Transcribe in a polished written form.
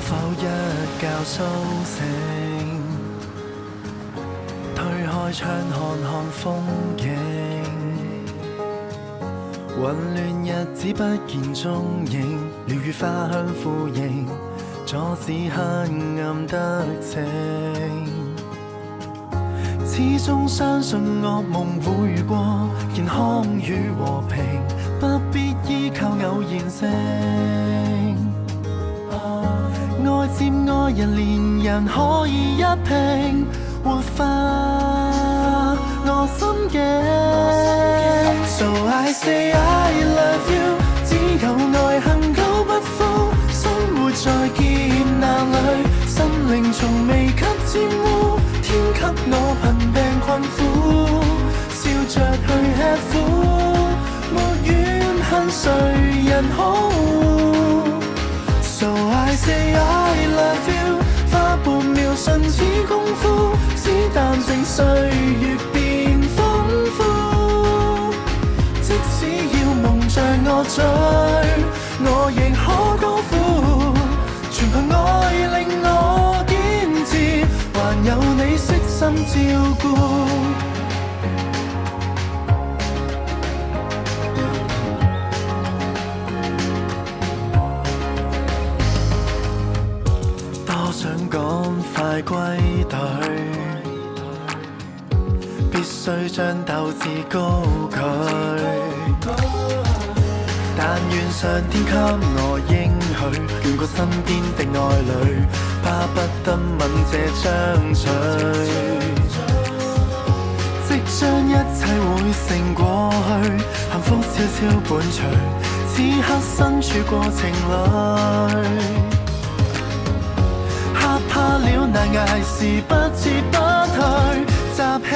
否一覺甦醒，推開窗看看風景，混亂日子不見蹤影，鳥語花香呼應，阻止黑暗得逞。始終相信惡夢會過，健康與和平不必依靠偶然性。愛接愛人，連人可以一拼，活化我心境。So I say I love you， 只有愛恒久不枯，生活在劫難裏，心靈從未給沾污。天給我貧病困苦，笑着去吃苦，沒怨恨誰人好。So I say I love you， 花半秒瞬似功夫，只淡靜歲月變豐富。即使要夢着我醉，我亦可高呼，全憑愛令我堅持，還有你悉心照顧。多想趕快歸隊，必須將鬥志高舉，但願上天給我應許，眷顧身邊的愛侶，巴不得吻這張嘴，即將一切會成過去，幸福悄悄伴隨，此刻身處過程裏，嚇怕了難捱時不撤不退，集氣